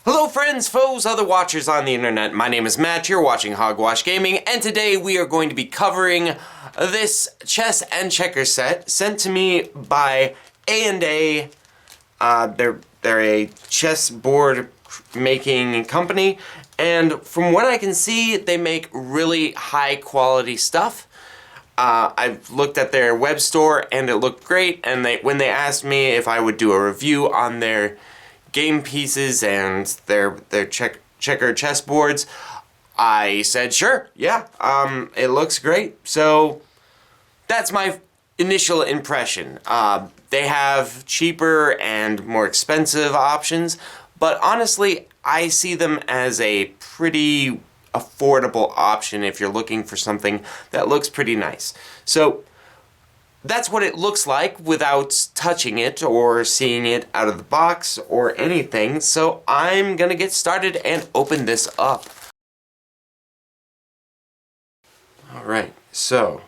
Hello friends, foes, other watchers on the internet. My name is Matt, you're watching Hogwa5h Gaming, and today we are going to be covering this chess and checker set sent to me by A&A. They're a chessboard making company, and from what I can see, they make really high quality stuff. I've looked at their web store and it looked great, and when they asked me if I would do a review on their game pieces and their checker chessboards, I said sure, yeah, it looks great. So that's my initial impression. They have cheaper and more expensive options, but honestly I see them as a pretty affordable option if you're looking for something that looks pretty nice. So that's what it looks like without touching it or seeing it out of the box or anything. So I'm gonna get started and open this up. Alright, so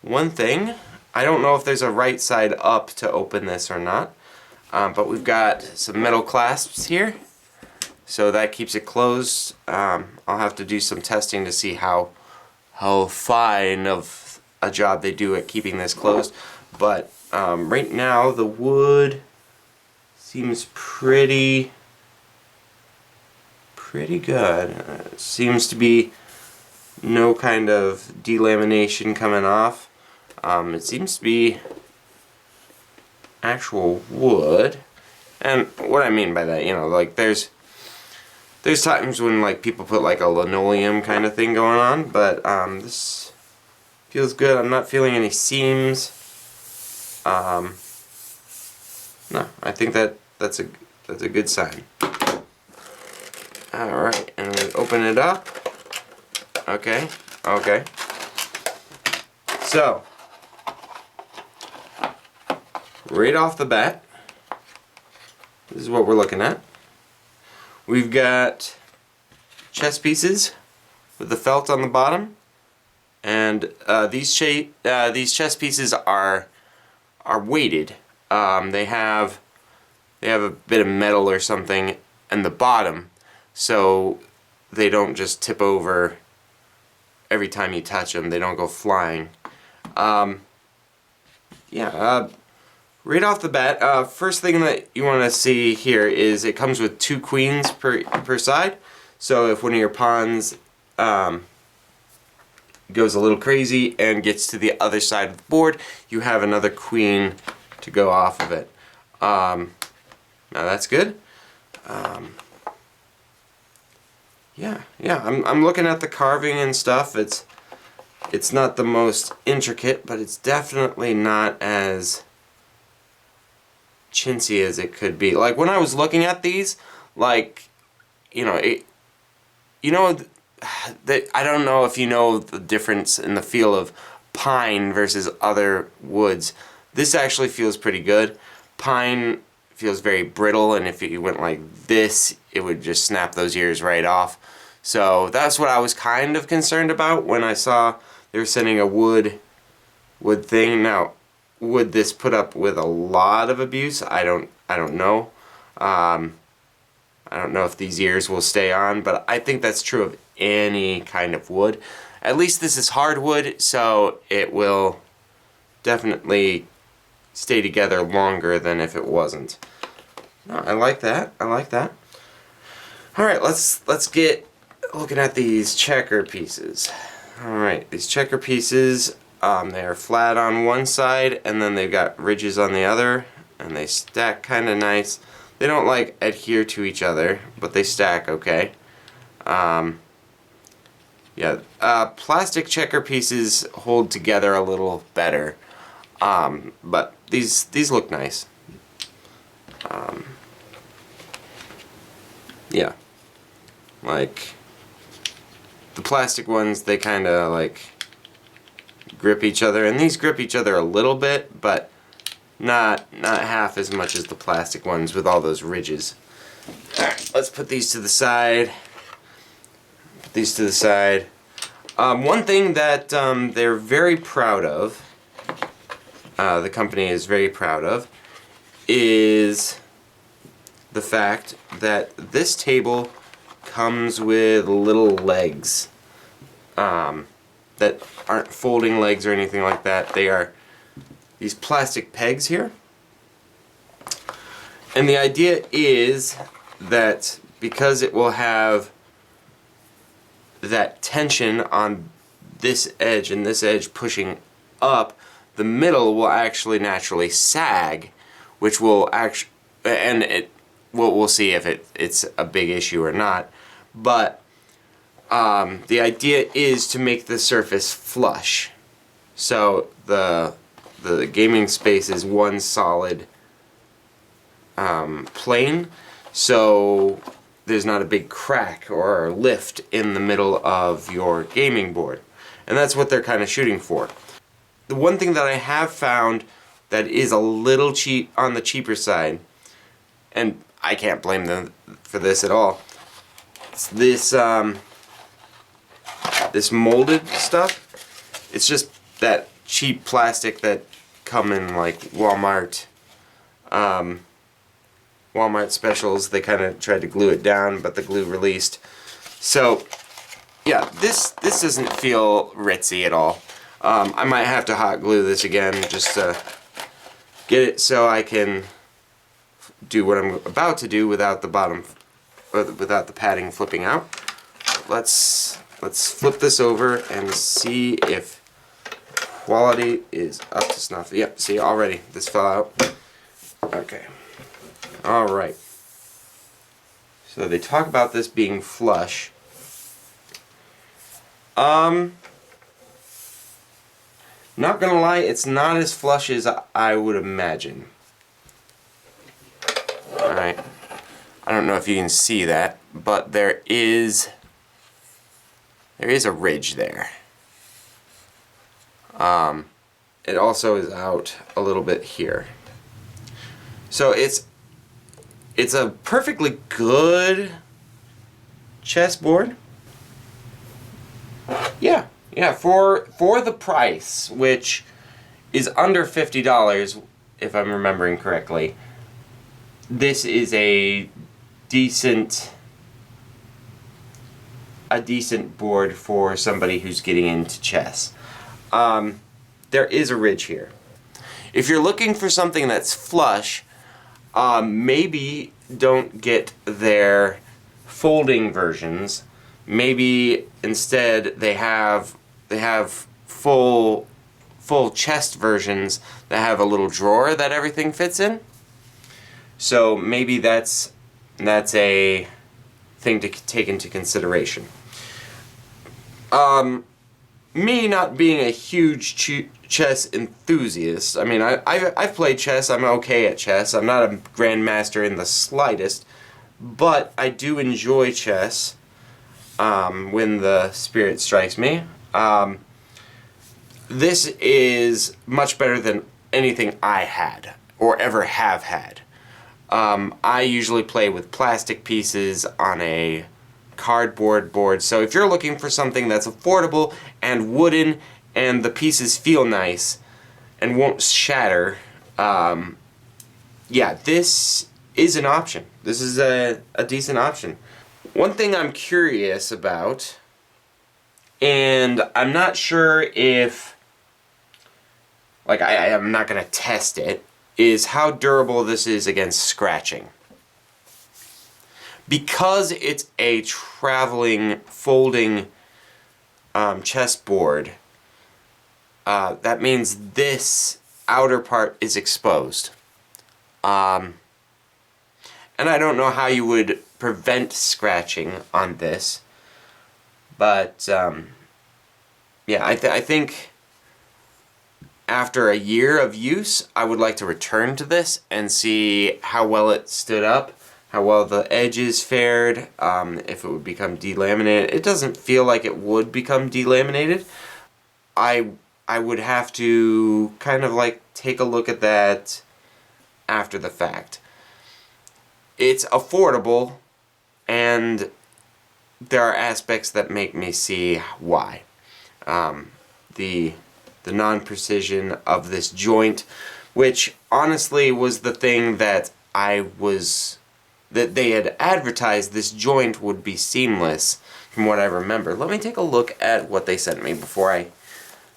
one thing, I don't know if there's a right side up to open this or not, but we've got some metal clasps here, so that keeps it closed. I'll have to do some testing to see how fine of a job they do at keeping this closed, but right now the wood seems pretty good. Seems to be no kind of delamination coming off. It seems to be actual wood, and what I mean by that, you know, like there's times when like people put like a linoleum kind of thing going on, but this feels good. I'm not feeling any seams. No, I think that's a good sign. All right, and we open it up. Okay. So, right off the bat, this is what we're looking at. We've got chess pieces with the felt on the bottom. And these chess pieces are weighted. They have a bit of metal or something in the bottom, so they don't just tip over every time you touch them. They don't go flying. Right off the bat, first thing that you want to see here is it comes with 2 queens per side. So if one of your pawns goes a little crazy and gets to the other side of the board, you have another queen to go off of it. Now that's good. I'm looking at the carving and stuff. It's not the most intricate, but it's definitely not as chintzy as it could be. Like when I was looking at these, like, I don't know if you know the difference in the feel of pine versus other woods. This actually feels pretty good. Pine feels very brittle, and if you went like this, it would just snap those ears right off. So that's what I was kind of concerned about when I saw they were sending a wood thing. Now, would this put up with a lot of abuse? I don't know. I don't know if these ears will stay on, but I think that's true of any kind of wood. At least this is hardwood, so it will definitely stay together longer than if it wasn't. No, I like that. Alright, let's get looking at these checker pieces. Alright, these checker pieces, they are flat on one side, and then they've got ridges on the other, and they stack kind of nice. They don't like adhere to each other, but they stack okay. Plastic checker pieces hold together a little better, but these look nice. Like the plastic ones, they kind of like grip each other, and these grip each other a little bit, but not half as much as the plastic ones with all those ridges. Alright, let's put these to the side. One thing that they're very proud of, the company is very proud of, is the fact that this table comes with little legs that aren't folding legs or anything like that. They are these plastic pegs here. And the idea is that because it will have that tension on this edge and this edge pushing up, the middle will actually naturally sag, which will actually, and we'll see if it's a big issue or not. But the idea is to make the surface flush, so the gaming space is one solid plane, so there's not a big crack or lift in the middle of your gaming board. And that's what they're kind of shooting for. The one thing that I have found that is a little cheap, on the cheaper side, and I can't blame them for this at all, it's this this molded stuff. It's just that cheap plastic that come in like Walmart specials. They kind of tried to glue it down, but the glue released. So yeah, this doesn't feel ritzy at all. I might have to hot glue this again just to get it so I can do what I'm about to do without the bottom, or without the padding flipping out. Let's flip this over and see if quality is up to snuff. Yep, see, already this fell out. Okay. Alright. So they talk about this being flush. Not gonna lie, it's not as flush as I would imagine. Alright. I don't know if you can see that, but there is a ridge there. It also is out a little bit here. So it's a perfectly good chessboard. Yeah, for the price, which is under $50 if I'm remembering correctly. This is a decent board for somebody who's getting into chess. There is a ridge here. If you're looking for something that's flush, maybe don't get their folding versions. Maybe instead they have full chest versions that have a little drawer that everything fits in. So maybe that's a thing to take into consideration. Me not being a huge chess enthusiast, I mean, I've played chess, I'm okay at chess, I'm not a grandmaster in the slightest, but I do enjoy chess when the spirit strikes me. This is much better than anything I had, or ever have had. I usually play with plastic pieces on a cardboard board, so if you're looking for something that's affordable and wooden and the pieces feel nice and won't shatter, yeah, this is an option. This is a decent option. One thing I'm curious about, and I'm not sure if, like, I'm not going to test it, is how durable this is against scratching. Because it's a traveling, folding chessboard, that means this outer part is exposed. And I don't know how you would prevent scratching on this, but yeah, I think after a year of use, I would like to return to this and see how well it stood up, how well the edges fared, if it would become delaminated. It doesn't feel like it would become delaminated. I would have to kind of like take a look at that after the fact. It's affordable, and there are aspects that make me see why. The non-precision of this joint, which honestly was the thing that I was that they had advertised this joint would be seamless, from what I remember. Let me take a look at what they sent me before I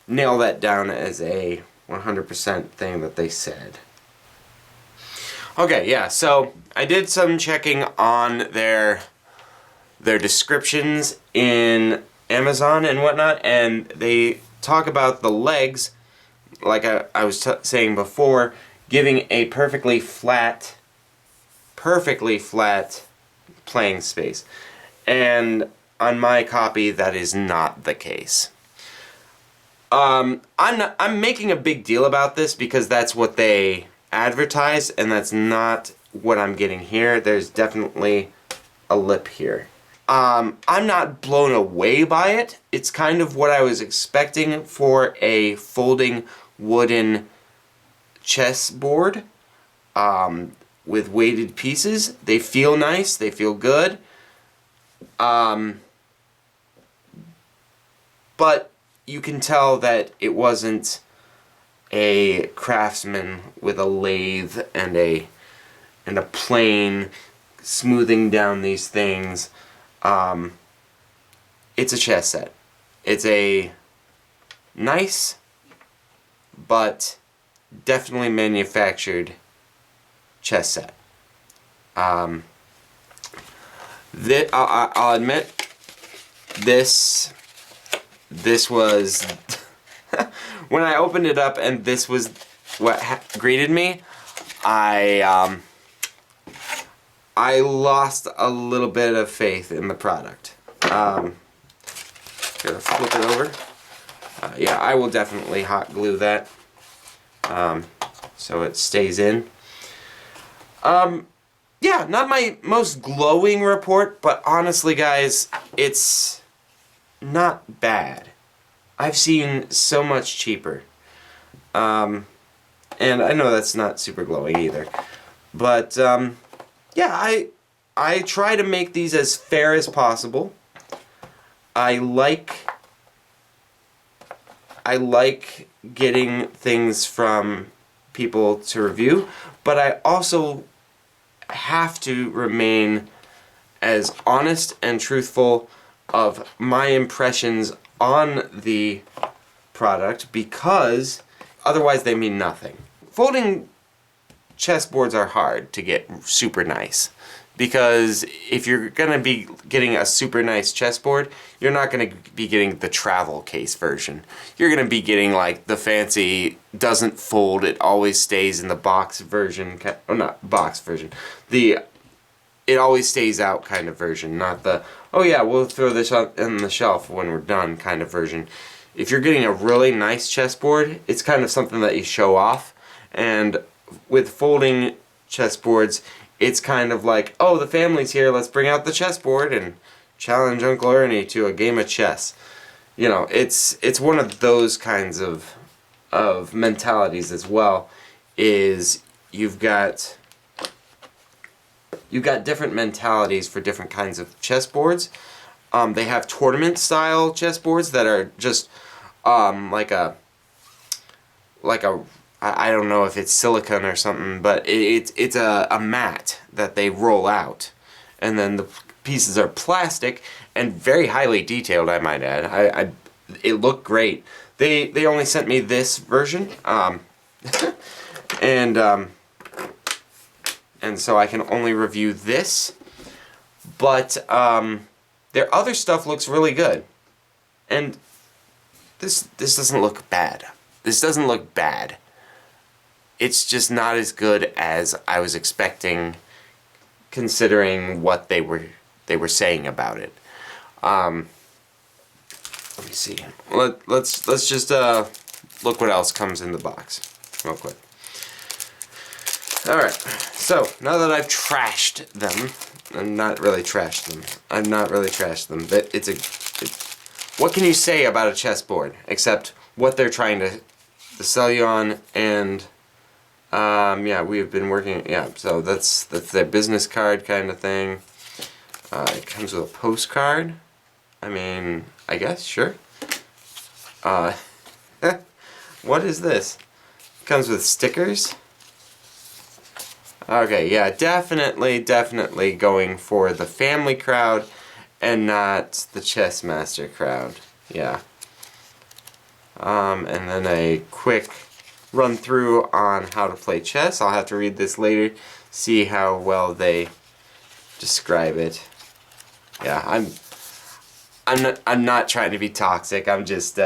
nail that down as a 100% thing that they said. Okay, yeah, so I did some checking on their descriptions in Amazon and whatnot, and they talk about the legs, like I was saying before, giving a perfectly flat playing space. And on my copy, that is not the case. I'm making a big deal about this because that's what they advertise, and that's not what I'm getting here. There's definitely a lip here. I'm not blown away by it. It's kind of what I was expecting for a folding wooden chessboard with weighted pieces. They feel nice. They feel good. But you can tell that it wasn't a craftsman with a lathe and a plane smoothing down these things. It's a chess set. It's a nice but definitely manufactured chess set. I'll admit, this was when I opened it up and this was what greeted me. I lost a little bit of faith in the product. Gonna flip it over. Yeah, I will definitely hot glue that so it stays in. Yeah, not my most glowing report, but honestly, guys, it's not bad. I've seen so much cheaper. And I know that's not super glowing either. But, yeah, I try to make these as fair as possible. I like getting things from people to review, but I also have to remain as honest and truthful of my impressions on the product, because otherwise they mean nothing. Folding chessboards are hard to get super nice, because if you're gonna be getting a super nice chessboard, you're not gonna be getting the travel case version. You're gonna be getting like the fancy, doesn't fold, it always stays in the box version, or not box version, it always stays out kind of version, not the, oh yeah, we'll throw this on the shelf when we're done kind of version. If you're getting a really nice chessboard, it's kind of something that you show off, and with folding chessboards, it's kind of like, oh, the family's here, let's bring out the chessboard and challenge Uncle Ernie to a game of chess. You know, it's one of those kinds of mentalities as well, is you've got different mentalities for different kinds of chessboards. They have tournament style chessboards that are just I don't know if it's silicone or something, but it's a mat that they roll out, and then the pieces are plastic and very highly detailed, I might add. It looked great. They only sent me this version, and so I can only review this, but their other stuff looks really good, and this doesn't look bad. This doesn't look bad. It's just not as good as I was expecting, considering what they were saying about it. Let me see. Let's just look what else comes in the box real quick. All right. So now that I've trashed them, I'm not really trashed them. But what can you say about a chessboard except what they're trying to sell you on? And yeah, we've been working. Yeah, so that's their business card kind of thing. It comes with a postcard. I mean, I guess, sure. What is this? It comes with stickers. Okay, yeah, definitely going for the family crowd and not the chess master crowd. Yeah. And then a quick run through on how to play chess. I'll have to read this later, see how well they describe it. Yeah, I'm not trying to be toxic. I'm just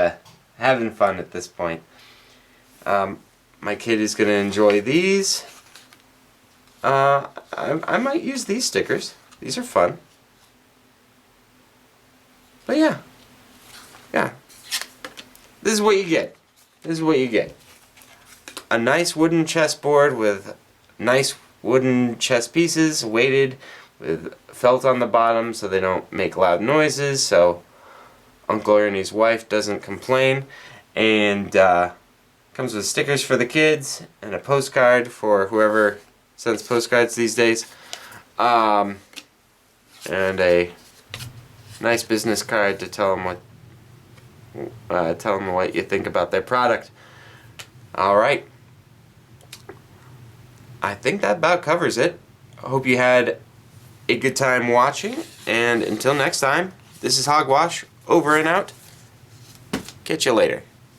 having fun at this point. My kid is gonna enjoy these. I might use these stickers. These are fun. But yeah. This is what you get. This is what you get. A nice wooden chessboard with nice wooden chess pieces, weighted with felt on the bottom so they don't make loud noises, so Uncle Ernie's wife doesn't complain. And comes with stickers for the kids and a postcard for whoever sends postcards these days. And a nice business card to tell them what you think about their product. Alright. I think that about covers it. I hope you had a good time watching, and until next time, this is Hogwash, over and out. Catch you later.